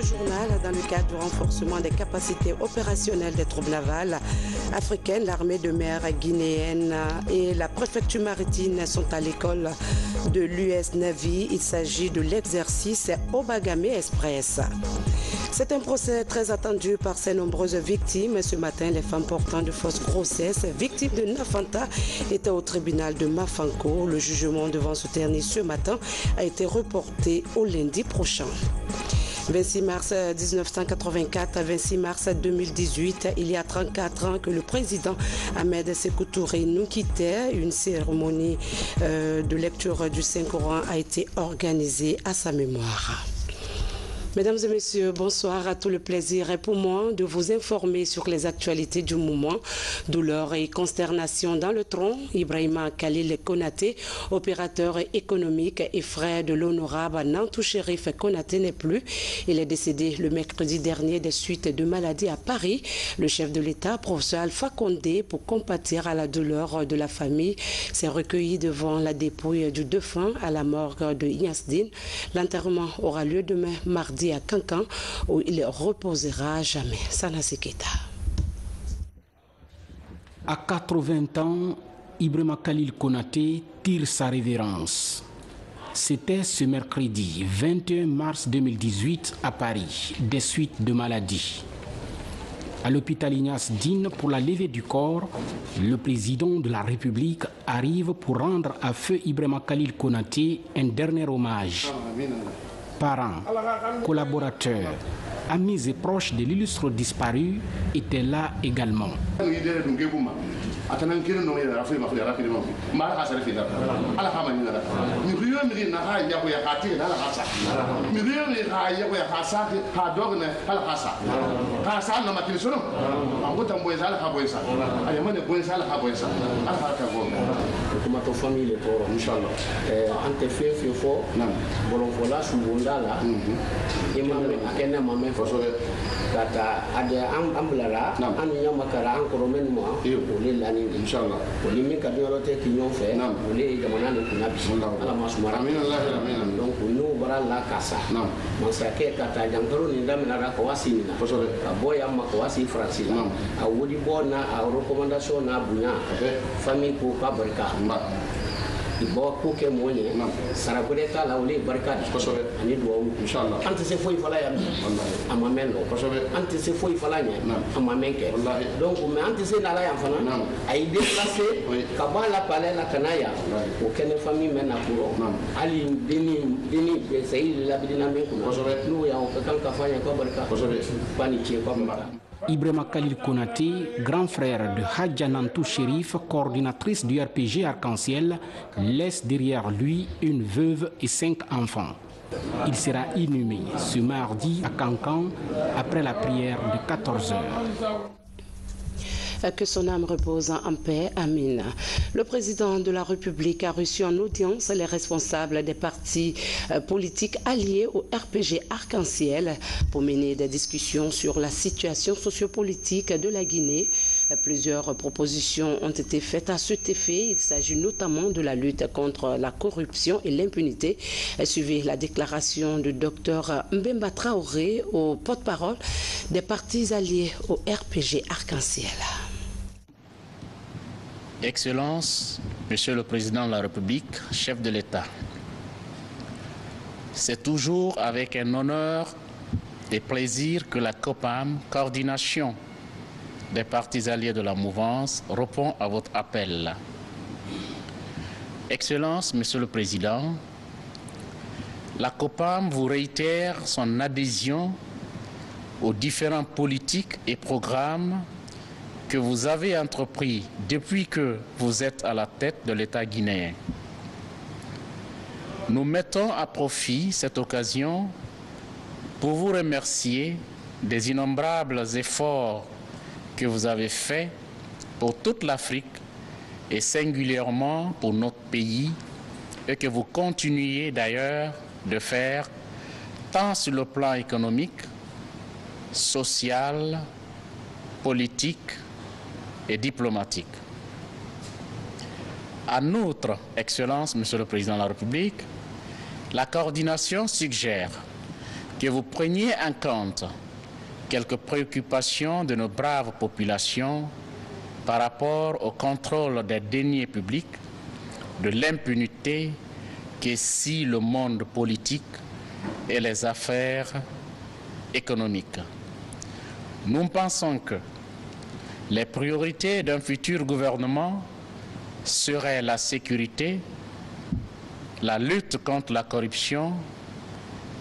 journal, dans le cadre du renforcement des capacités opérationnelles des troupes navales africaines, l'armée de mer guinéenne et la préfecture maritime sont à l'école de l'US Navy. Il s'agit de l'exercice Obagame Express. C'est un procès très attendu par ses nombreuses victimes. Ce matin, les femmes portant de fausses grossesses, victimes de Nafanta, étaient au tribunal de Mafanko. Le jugement devant se terminer ce matin a été reporté au lundi prochain. 26 mars 1984 à 26 mars 2018, il y a 34 ans que le président Ahmed Sékou Touré nous quittait. Une cérémonie de lecture du Saint-Coran a été organisée à sa mémoire. Mesdames et messieurs, bonsoir. À tout le plaisir est pour moi de vous informer sur les actualités du moment. Douleur et consternation dans le tronc. Ibrahima Khalil Konaté, opérateur économique et frère de l'honorable Nantou Chérif Konaté n'est plus. Il est décédé le mercredi dernier des suites de maladie à Paris. Le chef de l'État, professeur Alpha Condé, pour compatir à la douleur de la famille, s'est recueilli devant la dépouille du défunt à la morgue de Yansdine. L'enterrement aura lieu demain mardi à Kankan, où il reposera à jamais. Sanassi Keita. À 80 ans, Ibrahima Khalil Konaté tire sa révérence. C'était ce mercredi 21 mars 2018 à Paris, des suites de maladie. À l'hôpital Ignace Dine, pour la levée du corps, le président de la République arrive pour rendre à feu Ibrahima Khalil Konaté un dernier hommage. Parents, collaborateurs, amis et proches de l'illustre disparu étaient là également. kata ada ambulara anu nyamakara ankoro menmo ole lani inshallah ole min ka doro te kinyo fe ole jamana no kunabi ala masumara amin donc nous bara la kasa masake kata jangoro ni ndamina ra ko wasini na boya ma ko wasi francis a wodi bona a recommandation na bunya famille ko ka barka ibo ko ke moye sarakureta la wole barka ani do inshallah ante se foi fala ya amamendo ante se foi fala nya amamenke donc mais ante se na la ya fana ay déplacer ka ba la palais la kanaya o kene famille mena kuro ali deni be sey la bidina men ko no ya o kan ka fanya ko barka pani ci ko mara. Ibrahima Khalil Konaté, grand frère de Hadja Nantou Chérif, coordinatrice du RPG Arc-en-Ciel, laisse derrière lui une veuve et 5 enfants. Il sera inhumé ce mardi à Kankan après la prière de 14 heures. Que son âme repose en paix. Amin. Le président de la République a reçu en audience les responsables des partis politiques alliés au RPG Arc-en-Ciel pour mener des discussions sur la situation sociopolitique de la Guinée. Plusieurs propositions ont été faites à cet effet. Il s'agit notamment de la lutte contre la corruption et l'impunité. Suivez la déclaration du docteur Mbemba Traoré, au porte-parole des partis alliés au RPG Arc-en-Ciel. Excellences, Monsieur le Président de la République, chef de l'État, c'est toujours avec un honneur et plaisir que la COPAM, coordination des partis alliés de la mouvance, répond à votre appel. Excellences, Monsieur le Président, la COPAM vous réitère son adhésion aux différents politiques et programmes que vous avez entrepris depuis que vous êtes à la tête de l'État guinéen. Nous mettons à profit cette occasion pour vous remercier des innombrables efforts que vous avez faits pour toute l'Afrique et singulièrement pour notre pays et que vous continuez d'ailleurs de faire tant sur le plan économique, social, politique et diplomatique. En outre, Excellence, Monsieur le Président de la République, la coordination suggère que vous preniez en compte quelques préoccupations de nos braves populations par rapport au contrôle des deniers publics, de l'impunité qui scie le monde politique et les affaires économiques. Nous pensons que les priorités d'un futur gouvernement seraient la sécurité, la lutte contre la corruption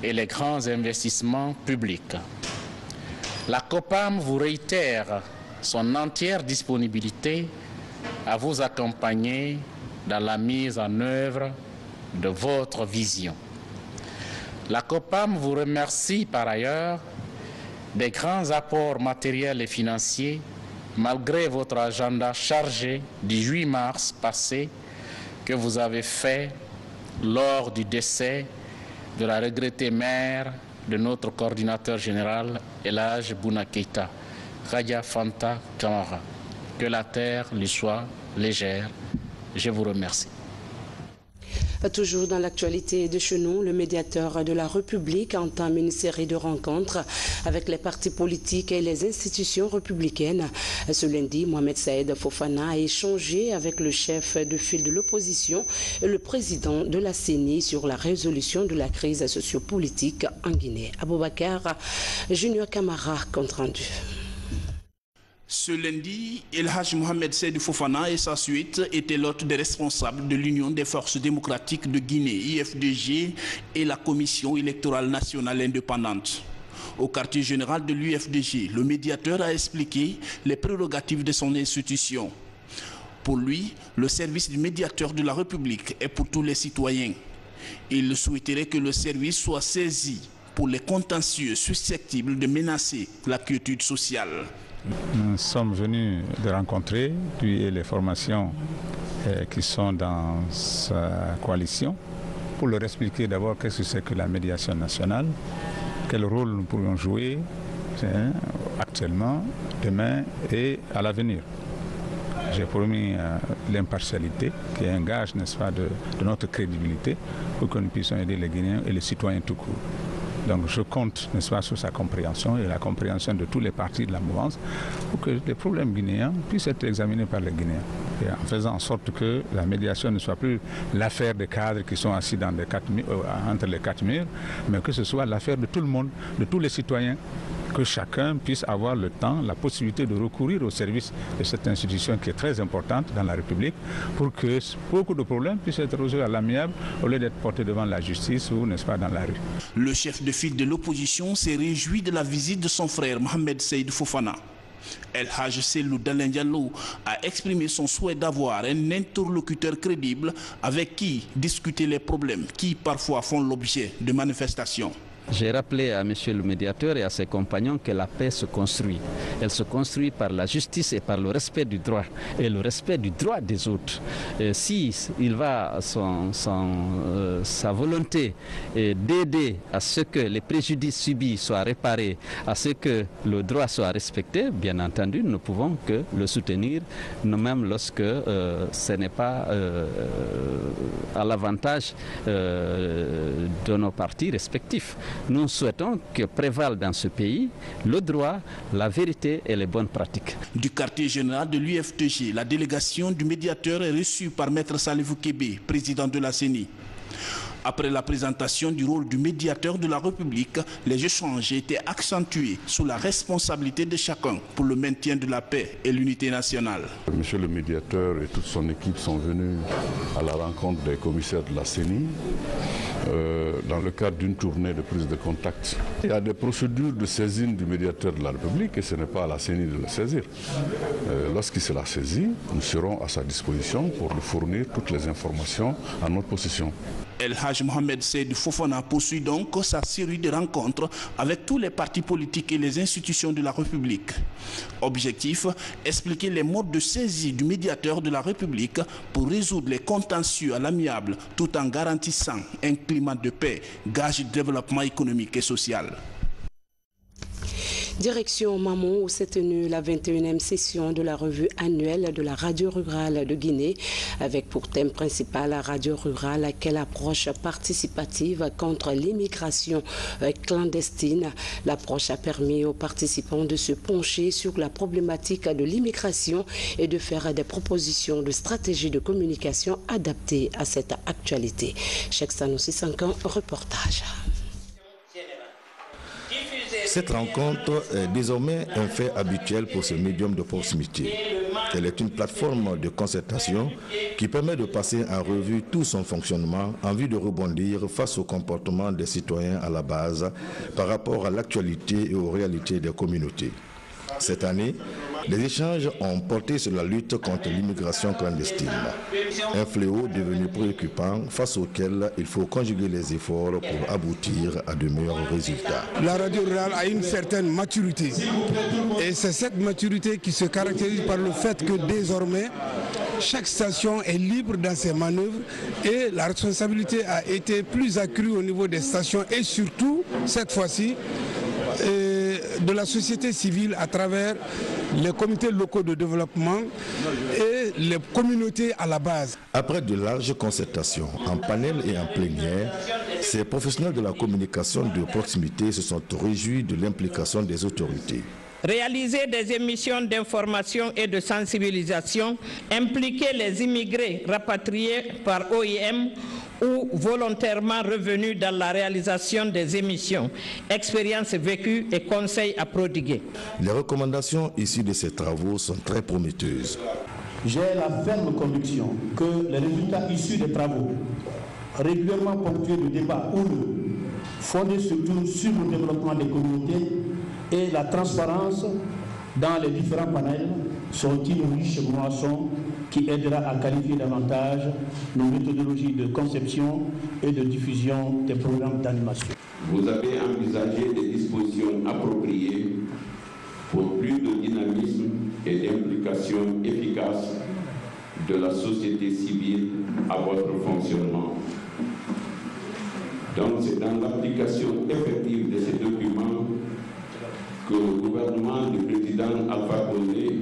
et les grands investissements publics. La COPAM vous réitère son entière disponibilité à vous accompagner dans la mise en œuvre de votre vision. La COPAM vous remercie par ailleurs des grands apports matériels et financiers malgré votre agenda chargé du 8 mars passé que vous avez fait lors du décès de la regrettée mère de notre coordinateur général El Hadj Bouna Keïta, Radia Fanta Camara. Que la terre lui soit légère. Je vous remercie. Toujours dans l'actualité de chez nous, le médiateur de la République entame une série de rencontres avec les partis politiques et les institutions républicaines. Ce lundi, Mohamed Saïd Fofana a échangé avec le chef de file de l'opposition et le président de la CENI sur la résolution de la crise sociopolitique en Guinée. Aboubakar Junior Camara, compte rendu. Ce lundi, El Hadj Mohamed Saïd Fofana et sa suite étaient l'hôte des responsables de l'Union des forces démocratiques de Guinée, IFDG, et la Commission électorale nationale indépendante. Au quartier général de l'UFDG, le médiateur a expliqué les prérogatives de son institution. Pour lui, le service du médiateur de la République est pour tous les citoyens. Il souhaiterait que le service soit saisi pour les contentieux susceptibles de menacer la quiétude sociale. Nous sommes venus de rencontrer lui et les formations qui sont dans sa coalition pour leur expliquer d'abord qu'est-ce que c'est que la médiation nationale, quel rôle nous pourrions jouer actuellement, demain et à l'avenir. J'ai promis l'impartialité, qui est un gage, n'est-ce pas, de notre crédibilité, pour que nous puissions aider les Guinéens et les citoyens tout court. Donc je compte, n'est-ce pas, sur sa compréhension et la compréhension de tous les partis de la mouvance pour que les problèmes guinéens puissent être examinés par les Guinéens. Et en faisant en sorte que la médiation ne soit plus l'affaire des cadres qui sont assis dans entre les 4 murs, mais que ce soit l'affaire de tout le monde, de tous les citoyens, que chacun puisse avoir le temps, la possibilité de recourir au service de cette institution qui est très importante dans la République pour que beaucoup de problèmes puissent être résolus à l'amiable au lieu d'être portés devant la justice ou, n'est-ce pas, dans la rue. Le chef de file de l'opposition s'est réjoui de la visite de son frère Mohamed Saïd Fofana. El Hadj Cellou Dalein Diallo a exprimé son souhait d'avoir un interlocuteur crédible avec qui discuter les problèmes qui parfois font l'objet de manifestations. J'ai rappelé à monsieur le médiateur et à ses compagnons que la paix se construit. Elle se construit par la justice et par le respect du droit et le respect du droit des autres. Si il va sa volonté d'aider à ce que les préjudices subis soient réparés, à ce que le droit soit respecté, bien entendu, nous ne pouvons que le soutenir, même lorsque ce n'est pas à l'avantage de nos partis respectifs. Nous souhaitons que prévalent dans ce pays le droit, la vérité et les bonnes pratiques. Du quartier général de l'UFDG, la délégation du médiateur est reçue par Maître Salifou Kébé, président de la CENI. Après la présentation du rôle du médiateur de la République, les échanges étaient accentués sous la responsabilité de chacun pour le maintien de la paix et l'unité nationale. Monsieur le médiateur et toute son équipe sont venus à la rencontre des commissaires de la CENI dans le cadre d'une tournée de prise de contact. Il y a des procédures de saisine du médiateur de la République et ce n'est pas à la CENI de le saisir. Lorsqu'il sera saisi, nous serons à sa disposition pour lui fournir toutes les informations à notre possession. El Hadj Mohamed Saïd Fofana poursuit donc sa série de rencontres avec tous les partis politiques et les institutions de la République. Objectif, expliquer les modes de saisie du médiateur de la République pour résoudre les contentieux à l'amiable tout en garantissant un climat de paix, gage de développement économique et social. Direction Mamon où s'est tenue la 21e session de la revue annuelle de la radio rurale de Guinée avec pour thème principal la radio rurale, quelle approche participative contre l'immigration clandestine. L'approche a permis aux participants de se pencher sur la problématique de l'immigration et de faire des propositions de stratégies de communication adaptées à cette actualité. Cheikh Sanoussi 5 ans, reportage. Cette rencontre est désormais un fait habituel pour ce médium de proximité. Elle est une plateforme de concertation qui permet de passer en revue tout son fonctionnement en vue de rebondir face au comportement des citoyens à la base par rapport à l'actualité et aux réalités des communautés. Cette année, les échanges ont porté sur la lutte contre l'immigration clandestine, un fléau devenu préoccupant face auquel il faut conjuguer les efforts pour aboutir à de meilleurs résultats. La radio rurale a une certaine maturité et c'est cette maturité qui se caractérise par le fait que désormais, chaque station est libre dans ses manœuvres et la responsabilité a été plus accrue au niveau des stations et surtout, cette fois-ci, de la société civile à travers les comités locaux de développement et les communautés à la base. Après de larges concertations en panel et en plénière, ces professionnels de la communication de proximité se sont réjouis de l'implication des autorités. Réaliser des émissions d'information et de sensibilisation, impliquer les immigrés rapatriés par OIM ou volontairement revenus dans la réalisation des émissions, expériences vécues et conseils à prodiguer. Les recommandations issues de ces travaux sont très prometteuses. J'ai la ferme conviction que les résultats issus des travaux, régulièrement ponctués de débats houleux, fondés surtout sur le développement des communautés et la transparence dans les différents panels, sont une riche moisson qui aidera à qualifier davantage nos méthodologies de conception et de diffusion des programmes d'animation. Vous avez envisagé des dispositions appropriées pour plus de dynamisme et d'implication efficace de la société civile à votre fonctionnement. Donc c'est dans l'application effective de ces documents que le gouvernement du président Alpha Condé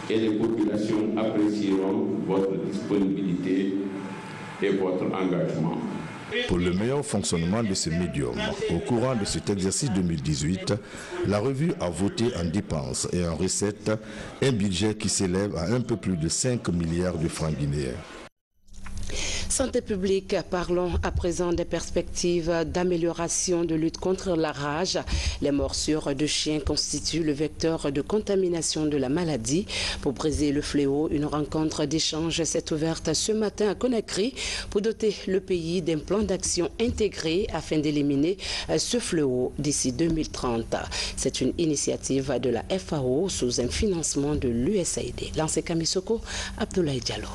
et les populations apprécieront votre disponibilité et votre engagement. Pour le meilleur fonctionnement de ce médium, au courant de cet exercice 2018, la revue a voté en dépenses et en recettes un budget qui s'élève à un peu plus de 5 milliards de francs guinéens. Santé publique, parlons à présent des perspectives d'amélioration de lutte contre la rage. Les morsures de chiens constituent le vecteur de contamination de la maladie. Pour briser le fléau, une rencontre d'échange s'est ouverte ce matin à Conakry pour doter le pays d'un plan d'action intégré afin d'éliminer ce fléau d'ici 2030. C'est une initiative de la FAO sous un financement de l'USAID. Lancé Kamisoko, Abdoulaye Diallo.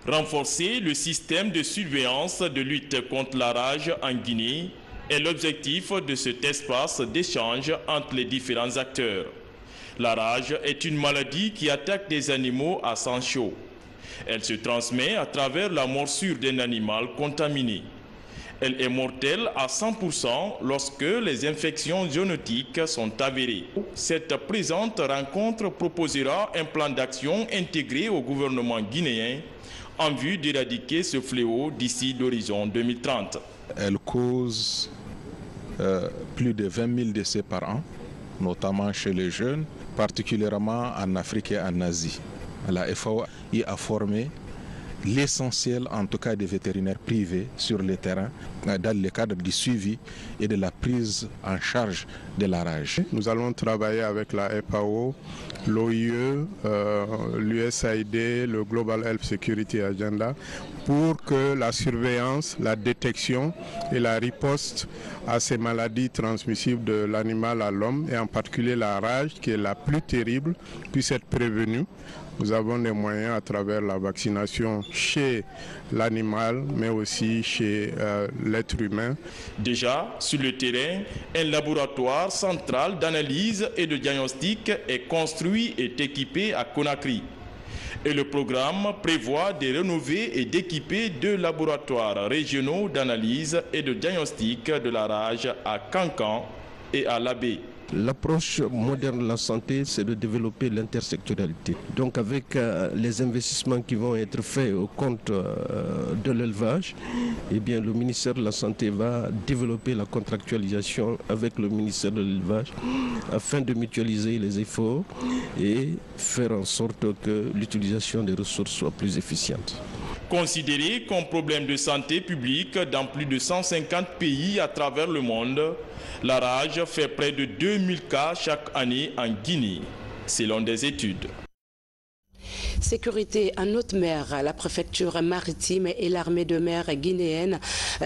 Renforcer le système de surveillance de lutte contre la rage en Guinée est l'objectif de cet espace d'échange entre les différents acteurs. La rage est une maladie qui attaque des animaux à sang chaud. Elle se transmet à travers la morsure d'un animal contaminé. Elle est mortelle à 100% lorsque les infections zoonotiques sont avérées. Cette présente rencontre proposera un plan d'action intégré au gouvernement guinéen en vue d'éradiquer ce fléau d'ici l'horizon 2030. Elle cause plus de 20 000 décès par an, notamment chez les jeunes, particulièrement en Afrique et en Asie. La FAO y a formé l'essentiel, en tout cas des vétérinaires privés sur le terrain, dans le cadre du suivi et de la prise en charge de la rage. Nous allons travailler avec la FAO, l'OIE, l'USAID, le Global Health Security Agenda, pour que la surveillance, la détection et la riposte à ces maladies transmissibles de l'animal à l'homme, et en particulier la rage, qui est la plus terrible, puisse être prévenue. Nous avons des moyens à travers la vaccination chez l'animal, mais aussi chez l'être humain. Déjà, sur le terrain, un laboratoire central d'analyse et de diagnostic est construit et équipé à Conakry. Et le programme prévoit de rénover et d'équiper 2 laboratoires régionaux d'analyse et de diagnostic de la rage à Kankan et à Labé. L'approche moderne de la santé, c'est de développer l'intersectorialité. Donc avec les investissements qui vont être faits au compte de l'élevage, eh bien, le ministère de la Santé va développer la contractualisation avec le ministère de l'élevage afin de mutualiser les efforts et faire en sorte que l'utilisation des ressources soit plus efficiente. Considéré comme problème de santé publique dans plus de 150 pays à travers le monde, la rage fait près de 2000 cas chaque année en Guinée, selon des études. Sécurité en haute mer, la préfecture maritime et l'armée de mer guinéenne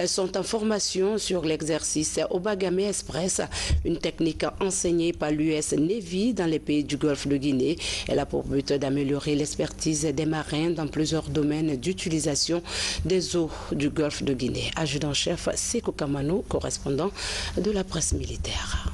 sont en formation sur l'exercice Obagame Express, une technique enseignée par l'US Navy dans les pays du Golfe de Guinée. Elle a pour but d'améliorer l'expertise des marins dans plusieurs domaines d'utilisation des eaux du Golfe de Guinée. Adjudant-chef Sekou Kamano, correspondant de la presse militaire.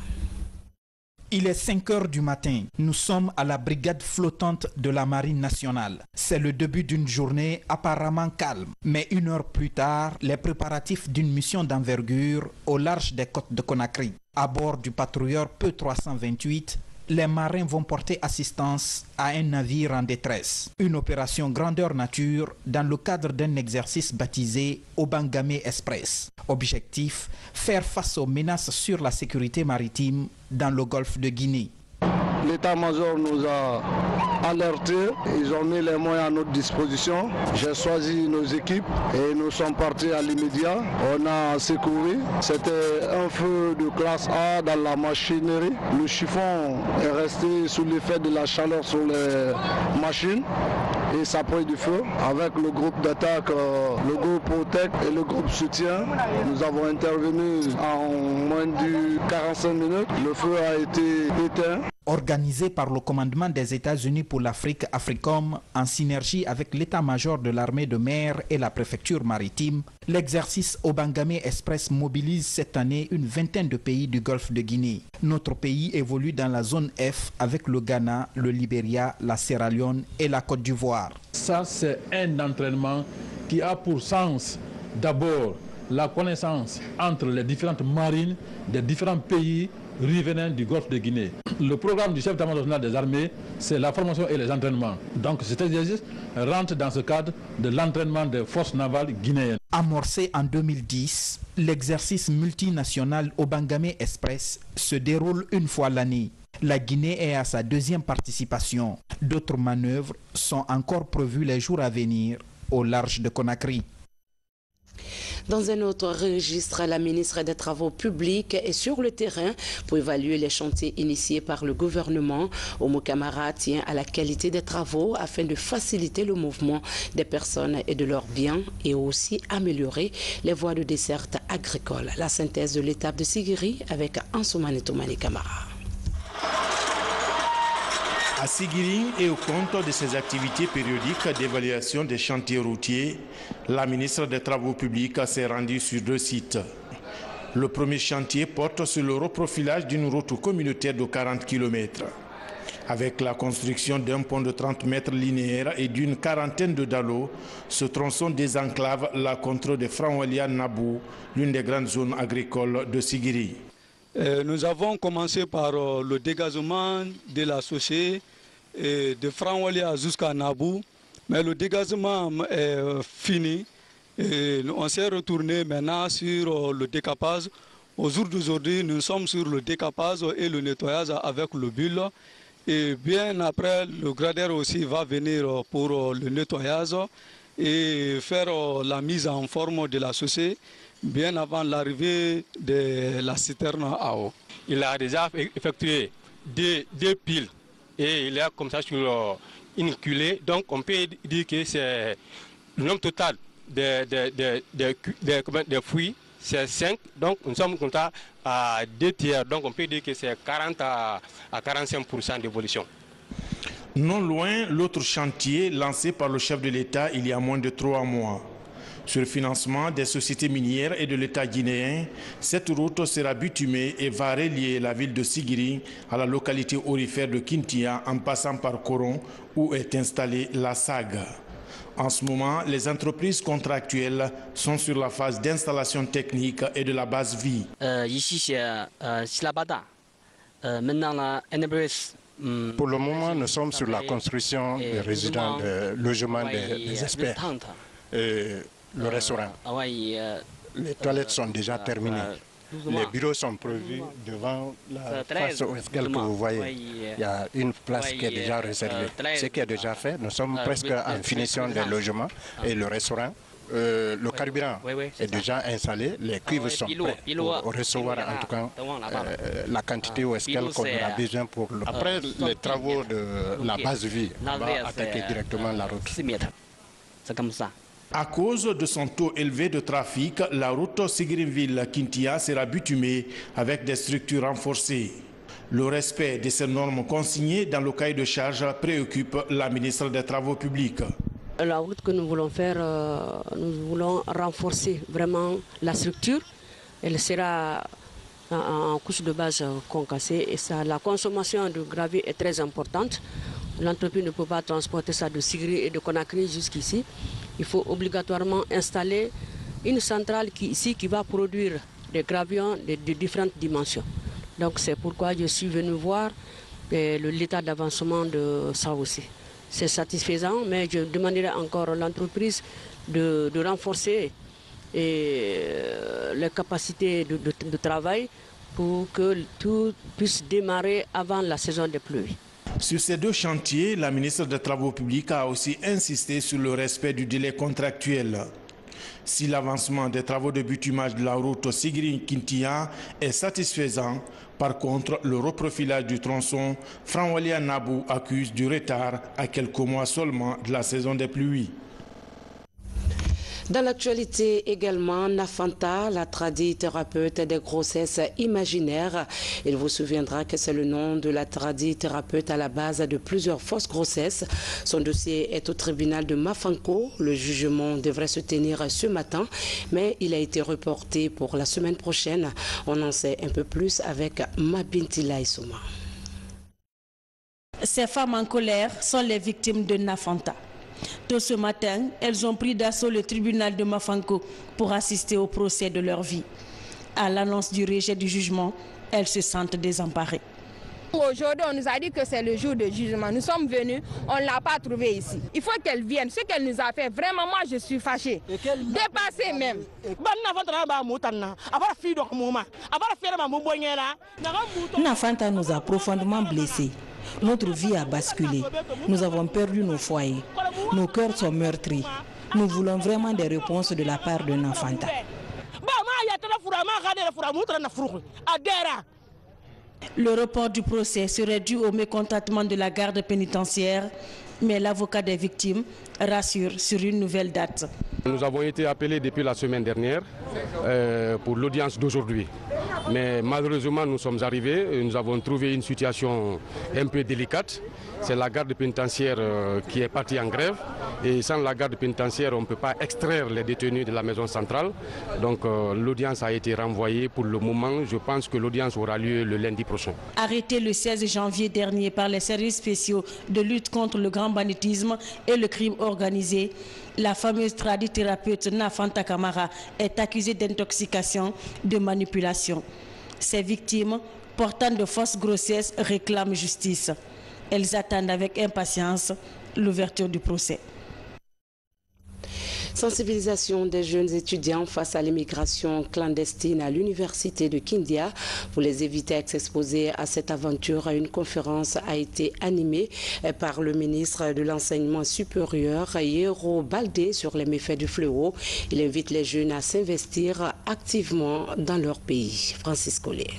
Il est 5 heures du matin. Nous sommes à la brigade flottante de la Marine nationale. C'est le début d'une journée apparemment calme. Mais 1 heure plus tard, les préparatifs d'une mission d'envergure au large des côtes de Conakry. À bord du patrouilleur P328, les marins vont porter assistance à un navire en détresse. Une opération grandeur nature dans le cadre d'un exercice baptisé Obagame Express. Objectif, faire face aux menaces sur la sécurité maritime dans le golfe de Guinée. L'état-major nous a alertés, ils ont mis les moyens à notre disposition. J'ai choisi nos équipes et nous sommes partis à l'immédiat. On a secouru. C'était un feu de classe A dans la machinerie. Le chiffon est resté sous l'effet de la chaleur sur les machines et ça a pris du feu. Avec le groupe d'attaque, le groupe Protect et le groupe soutien, nous avons intervenu en moins de 45 minutes. Le feu a été éteint. Organisé par le commandement des États-Unis pour l'Afrique, AFRICOM, en synergie avec l'état-major de l'armée de mer et la préfecture maritime, l'exercice Obagame Express mobilise cette année une vingtaine de pays du golfe de Guinée. Notre pays évolue dans la zone F avec le Ghana, le Libéria, la Sierra Leone et la Côte d'Ivoire. Ça, c'est un entraînement qui a pour sens d'abord la connaissance entre les différentes marines des différents pays riverains du golfe de Guinée. Le programme du chef d'état-major national des armées, c'est la formation et les entraînements. Donc cet exercice rentre dans ce cadre de l'entraînement des forces navales guinéennes. Amorcé en 2010, l'exercice multinational Obagame Express se déroule une fois l'année. La Guinée est à sa deuxième participation. D'autres manœuvres sont encore prévues les jours à venir au large de Conakry. Dans un autre registre, la ministre des Travaux publics est sur le terrain pour évaluer les chantiers initiés par le gouvernement. Oumou Kamara tient à la qualité des travaux afin de faciliter le mouvement des personnes et de leurs biens et aussi améliorer les voies de desserte agricole. La synthèse de l'étape de Sigiri avec Ansoumane Toumani Kamara. À Sigiri et au compte de ses activités périodiques d'évaluation des chantiers routiers, la ministre des Travaux publics s'est rendue sur 2 sites. Le premier chantier porte sur le reprofilage d'une route communautaire de 40 km. Avec la construction d'un pont de 30 mètres linéaires et d'une quarantaine de dallos, ce tronçon désenclave la contrée de Franwalia-Nabou, l'une des grandes zones agricoles de Sigiri. Nous avons commencé par le dégazement de la chaussée de Franwalia jusqu'à Nabou, mais le dégazement est fini et on s'est retourné maintenant sur le décapage. Au jour d'aujourd'hui, nous sommes sur le décapage et le nettoyage avec le bulle. Et bien après, le gradeur aussi va venir pour le nettoyage et faire la mise en forme de la chaussée bien avant l'arrivée de la citerne à eau. Il a déjà effectué deux piles et il est comme ça sur une culée. Donc on peut dire que c'est le nombre total de fruits, c'est 5. Donc nous sommes comme ça à 2 tiers. Donc on peut dire que c'est 40 à 45% d'évolution. Non loin, l'autre chantier lancé par le chef de l'État il y a moins de 3 mois. Sur le financement des sociétés minières et de l'État guinéen, cette route sera bitumée et va relier la ville de Sigiri à la localité aurifère de Kintia en passant par Coron où est installée la SAG. En ce moment, les entreprises contractuelles sont sur la phase d'installation technique et de la base vie. Ici, c'est Silabada. Pour le moment, nous sommes sur la construction des résidents, de logements des experts et le restaurant. Les toilettes sont déjà terminées. Les bureaux sont prévus devant la face ouest-est que vous voyez. Il y a une place qui est déjà réservée. Ce qui est déjà fait, nous sommes presque en finition des logements et le restaurant. Le carburant est déjà installé, les cuivres sont prêts pour recevoir en tout cas la quantité ouest-est qu'on aura besoin pour le... Après les travaux de la base de vie, on va attaquer directement la route. C'est comme ça. À cause de son taux élevé de trafic, la route Sigrinville-Kintia sera bitumée avec des structures renforcées. Le respect de ces normes consignées dans le cahier de charge préoccupe la ministre des Travaux publics. La route que nous voulons faire, nous voulons renforcer vraiment la structure. Elle sera en couche de base concassée et ça, la consommation de gravier est très importante. L'entreprise ne peut pas transporter ça de Sigri et de Conakry jusqu'ici. Il faut obligatoirement installer une centrale qui va produire des gravions de différentes dimensions. Donc c'est pourquoi je suis venu voir l'état d'avancement de ça aussi. C'est satisfaisant, mais je demanderai encore à l'entreprise de renforcer les capacités de travail pour que tout puisse démarrer avant la saison des pluies. Sur ces deux chantiers, la ministre des Travaux publics a aussi insisté sur le respect du délai contractuel. Si l'avancement des travaux de bitumage de la route Sigri-Kintia est satisfaisant, par contre, le reprofilage du tronçon Franwalia-Nabou accuse du retard à quelques mois seulement de la saison des pluies. Dans l'actualité également, Nafanta, la tradithérapeute des grossesses imaginaires. Il vous souviendra que c'est le nom de la tradithérapeute à la base de plusieurs fausses grossesses. Son dossier est au tribunal de Mafanko. Le jugement devrait se tenir ce matin, mais il a été reporté pour la semaine prochaine. On en sait un peu plus avec Mabintila Issouma. Ces femmes en colère sont les victimes de Nafanta. Tôt ce matin, elles ont pris d'assaut le tribunal de Mafanko pour assister au procès de leur vie. À l'annonce du rejet du jugement, elles se sentent désemparées. Aujourd'hui, on nous a dit que c'est le jour de jugement. Nous sommes venus, on ne l'a pas trouvé ici. Il faut qu'elle vienne. Ce qu'elle nous a fait, vraiment, moi, je suis fâchée. Dépassée même. Nafanta nous a profondément blessés. Notre vie a basculé. Nous avons perdu nos foyers. Nos cœurs sont meurtris. Nous voulons vraiment des réponses de la part de Nafanta. Le report du procès serait dû au mécontentement de la garde pénitentiaire, mais l'avocat des victimes rassure sur une nouvelle date. Nous avons été appelés depuis la semaine dernière pour l'audience d'aujourd'hui. Mais malheureusement, nous sommes arrivés et nous avons trouvé une situation un peu délicate. C'est la garde pénitentiaire qui est partie en grève. Et sans la garde pénitentiaire, on ne peut pas extraire les détenus de la maison centrale. Donc l'audience a été renvoyée pour le moment. Je pense que l'audience aura lieu le lundi prochain. Arrêtée le 16 janvier dernier par les services spéciaux de lutte contre le grand banditisme et le crime organisé, la fameuse tradithérapeute Nafanta Kamara est accusée d'intoxication, de manipulation. Ses victimes, portant de fausses grossesses, réclament justice. Elles attendent avec impatience l'ouverture du procès. Sensibilisation des jeunes étudiants face à l'immigration clandestine à l'université de Kindia. Pour les éviter à s'exposer à cette aventure, une conférence a été animée par le ministre de l'Enseignement supérieur, Yero Baldé, sur les méfaits du fléau. Il invite les jeunes à s'investir activement dans leur pays. Francis Collet.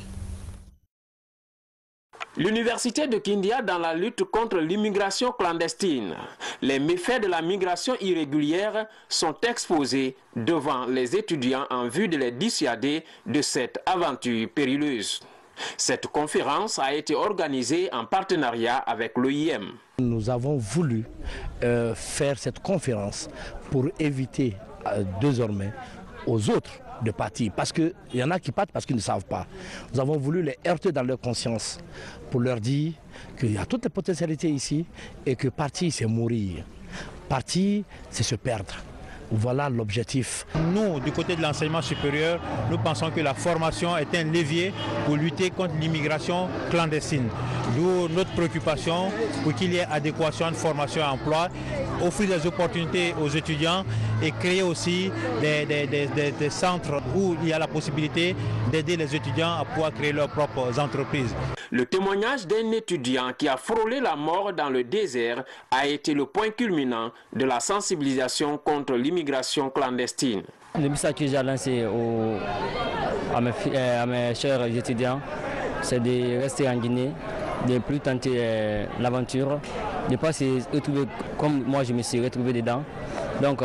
L'université de Kindia dans la lutte contre l'immigration clandestine. Les méfaits de la migration irrégulière sont exposés devant les étudiants en vue de les dissuader de cette aventure périleuse. Cette conférence a été organisée en partenariat avec l'OIM. Nous avons voulu faire cette conférence pour éviter désormais aux autres de partir, parce qu'il y en a qui partent parce qu'ils ne savent pas. Nous avons voulu les heurter dans leur conscience pour leur dire qu'il y a toutes les potentialités ici et que partir c'est mourir, partir c'est se perdre. Voilà l'objectif. Nous, du côté de l'enseignement supérieur, nous pensons que la formation est un levier pour lutter contre l'immigration clandestine. D'où notre préoccupation pour qu'il y ait adéquation de formation et emploi, offrir des opportunités aux étudiants et créer aussi des centres où il y a la possibilité d'aider les étudiants à pouvoir créer leurs propres entreprises. Le témoignage d'un étudiant qui a frôlé la mort dans le désert a été le point culminant de la sensibilisation contre l'immigration clandestine. Le message que j'ai lancé à mes chers étudiants, c'est de rester en Guinée, de ne plus tenter l'aventure, de ne pas se retrouver comme moi je me suis retrouvé dedans. Donc,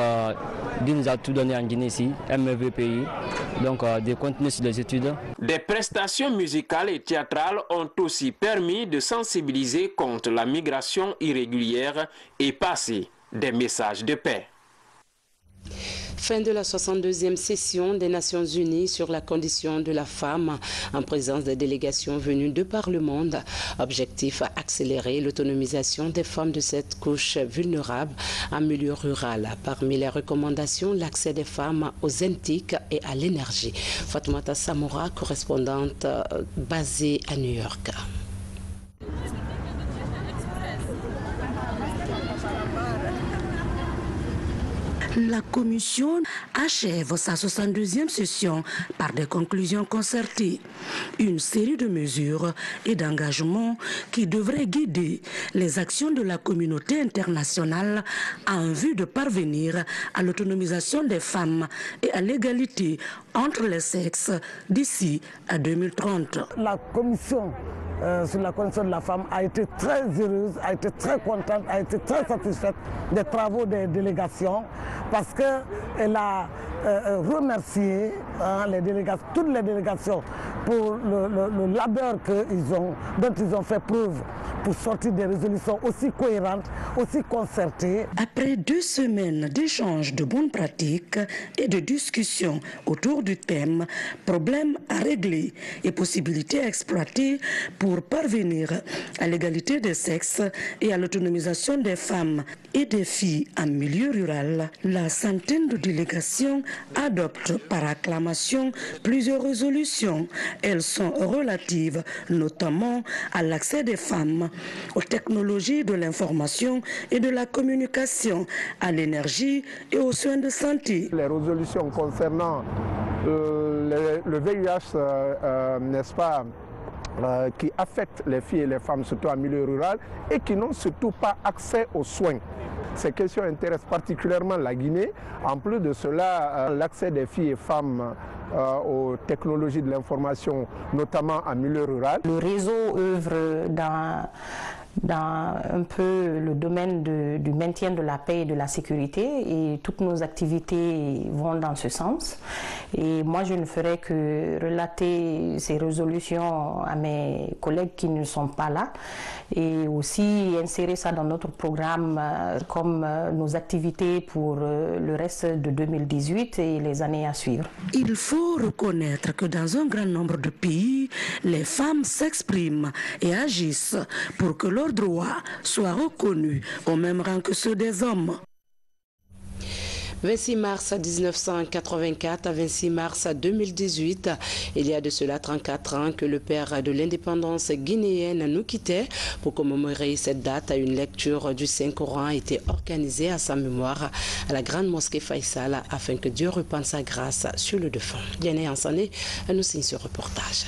Dieu nous a tout donné en Guinée ici, un merveilleux pays, donc de continuer sur les études. Des prestations musicales et théâtrales ont aussi permis de sensibiliser contre la migration irrégulière et passer des messages de paix. Fin de la 62e session des Nations Unies sur la condition de la femme en présence des délégations venues de par le monde. Objectif, accélérer l'autonomisation des femmes de cette couche vulnérable en milieu rural. Parmi les recommandations, l'accès des femmes aux NTIC et à l'énergie. Fatoumata Samoura, correspondante basée à New York. La Commission achève sa 62e session par des conclusions concertées, une série de mesures et d'engagements qui devraient guider les actions de la communauté internationale en vue de parvenir à l'autonomisation des femmes et à l'égalité entre les sexes d'ici à 2030. La Commission sur la condition de la femme a été très heureuse, a été très contente, a été très satisfaite des travaux des délégations parce qu'elle a remercié toutes les délégations pour le labeur dont ils ont fait preuve pour sortir des résolutions aussi cohérentes, aussi concertées. Après 2 semaines d'échanges de bonnes pratiques et de discussions autour du thème « Problèmes à régler et possibilités à exploiter pour parvenir à l'égalité des sexes et à l'autonomisation des femmes et des filles en milieu rural », la centaine de délégations adoptent par acclamation plusieurs résolutions. Elles sont relatives notamment à l'accès des femmes aux technologies de l'information et de la communication, à l'énergie et aux soins de santé. Les résolutions concernant le VIH, n'est-ce pas, qui affectent les filles et les femmes, surtout en milieu rural, et qui n'ont surtout pas accès aux soins. Ces questions intéressent particulièrement la Guinée. En plus de cela, l'accès des filles et femmes aux technologies de l'information, notamment en milieu rural. Le réseau œuvre dans un peu le domaine du maintien de la paix et de la sécurité, et toutes nos activités vont dans ce sens. Et moi, je ne ferai que relater ces résolutions à mes collègues qui ne sont pas là, et aussi insérer ça dans notre programme comme nos activités pour le reste de 2018 et les années à suivre. Il faut reconnaître que dans un grand nombre de pays, les femmes s'expriment et agissent pour que leurs droits soient reconnus au même rang que ceux des hommes. 26 mars 1984 à 26 mars 2018, il y a de cela 34 ans que le père de l'indépendance guinéenne nous quittait. Pour commémorer cette date, une lecture du Saint-Coran a été organisée à sa mémoire à la grande mosquée Faisal afin que Dieu repende sa grâce sur le défunt. Diane Ansané nous signe ce reportage.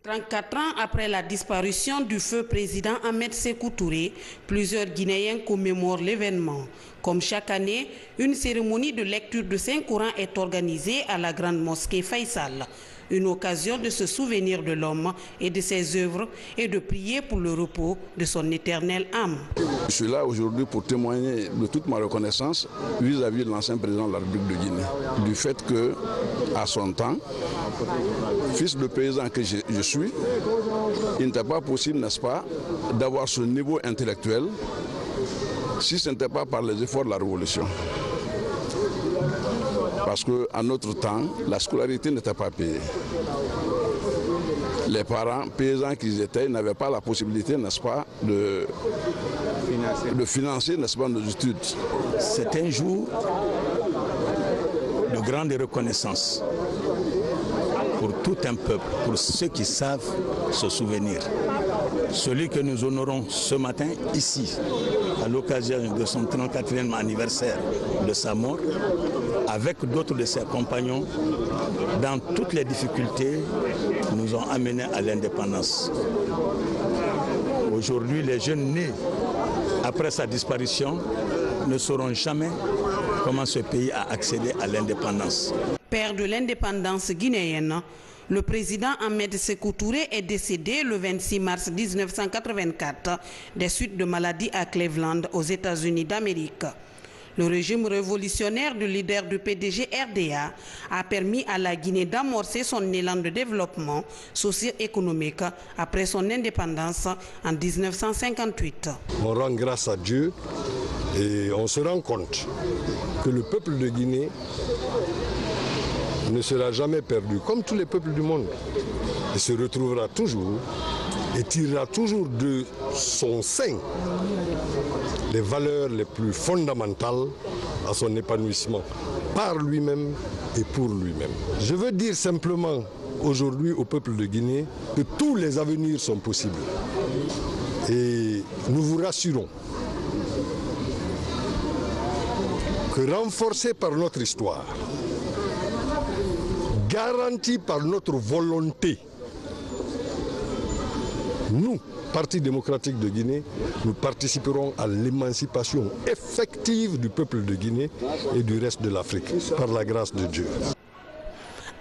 34 ans après la disparition du feu président Ahmed Sékou Touré, plusieurs Guinéens commémorent l'événement. Comme chaque année, une cérémonie de lecture de Saint-Coran est organisée à la grande mosquée Faisal. Une occasion de se souvenir de l'homme et de ses œuvres et de prier pour le repos de son éternelle âme. Je suis là aujourd'hui pour témoigner de toute ma reconnaissance vis-à-vis de l'ancien président de la République de Guinée, du fait que, à son temps, fils de paysan que je suis, il n'était pas possible, n'est-ce pas, d'avoir ce niveau intellectuel si ce n'était pas par les efforts de la Révolution. Parce qu'à notre temps, la scolarité n'était pas payée. Les parents, paysans qu'ils étaient, n'avaient pas la possibilité, n'est-ce pas, de financer, n'est-ce pas, nos études. C'est un jour une grande reconnaissance pour tout un peuple, pour ceux qui savent se souvenir. Celui que nous honorons ce matin ici, à l'occasion de son 34e anniversaire de sa mort, avec d'autres de ses compagnons, dans toutes les difficultés, nous ont amenés à l'indépendance. Aujourd'hui, les jeunes nés après sa disparition ne sauront jamais comment ce pays a accédé à l'indépendance. Père de l'indépendance guinéenne, le président Ahmed Sékou Touré est décédé le 26 mars 1984 des suites de maladies à Cleveland, aux États-Unis d'Amérique. Le régime révolutionnaire du leader du PDG RDA a permis à la Guinée d'amorcer son élan de développement socio-économique après son indépendance en 1958. On rend grâce à Dieu et on se rend compte que le peuple de Guinée ne sera jamais perdu, comme tous les peuples du monde. Il se retrouvera toujours et tirera toujours de son sein les valeurs les plus fondamentales à son épanouissement, par lui-même et pour lui-même. Je veux dire simplement aujourd'hui au peuple de Guinée que tous les avenirs sont possibles. Et nous vous rassurons que renforcés par notre histoire, garantis par notre volonté, nous, Parti démocratique de Guinée, nous participerons à l'émancipation effective du peuple de Guinée et du reste de l'Afrique, par la grâce de Dieu.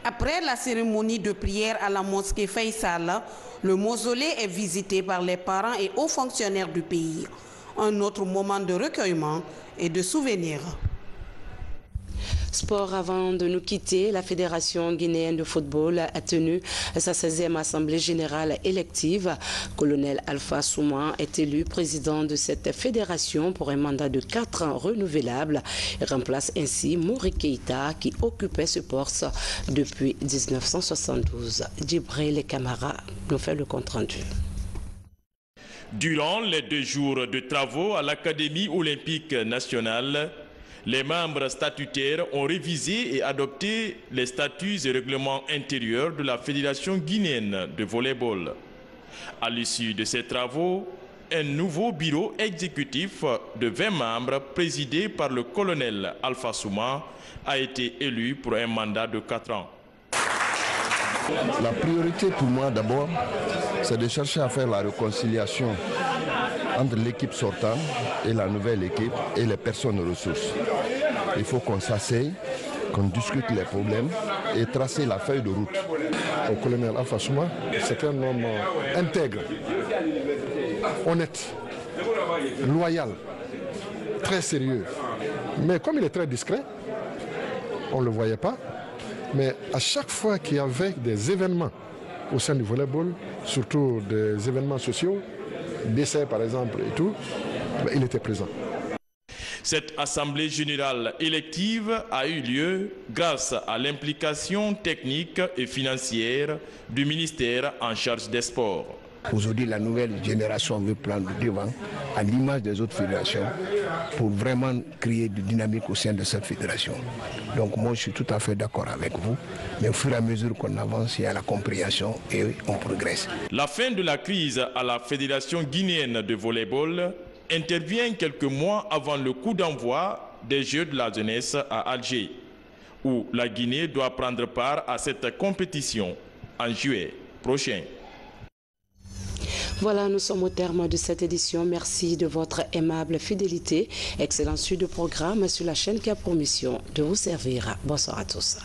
Après la cérémonie de prière à la mosquée Faisal, le mausolée est visité par les parents et hauts fonctionnaires du pays. Un autre moment de recueillement et de souvenir. Sport, avant de nous quitter, la Fédération guinéenne de football a tenu sa 16e assemblée générale élective. Colonel Alpha Souma est élu président de cette fédération pour un mandat de 4 ans renouvelable. Il remplace ainsi Mori Keïta qui occupait ce poste depuis 1972. Djibril Camara nous fait le compte-rendu. Durant les 2 jours de travaux à l'Académie olympique nationale, les membres statutaires ont révisé et adopté les statuts et règlements intérieurs de la Fédération guinéenne de volleyball. À l'issue de ces travaux, un nouveau bureau exécutif de 20 membres présidé par le colonel Alpha Souma a été élu pour un mandat de 4 ans. La priorité pour moi d'abord, c'est de chercher à faire la réconciliation entre l'équipe sortante et la nouvelle équipe et les personnes ressources. Il faut qu'on s'asseye, qu'on discute les problèmes et tracer la feuille de route. Le colonel Alpha Souma, c'est un homme intègre, honnête, loyal, très sérieux. Mais comme il est très discret, on ne le voyait pas. Mais à chaque fois qu'il y avait des événements au sein du volleyball, surtout des événements sociaux, décès par exemple et tout, il était présent. Cette assemblée générale élective a eu lieu grâce à l'implication technique et financière du ministère en charge des sports. Aujourd'hui, la nouvelle génération veut prendre le devant à l'image des autres fédérations pour vraiment créer du dynamique au sein de cette fédération. Donc moi, je suis tout à fait d'accord avec vous, mais au fur et à mesure qu'on avance, il y a la compréhension et on progresse. La fin de la crise à la Fédération guinéenne de volleyball intervient quelques mois avant le coup d'envoi des Jeux de la jeunesse à Alger, où la Guinée doit prendre part à cette compétition en juillet prochain. Voilà, nous sommes au terme de cette édition. Merci de votre aimable fidélité. Excellent suite de programme sur la chaîne qui a pour mission de vous servir. Bonsoir à tous.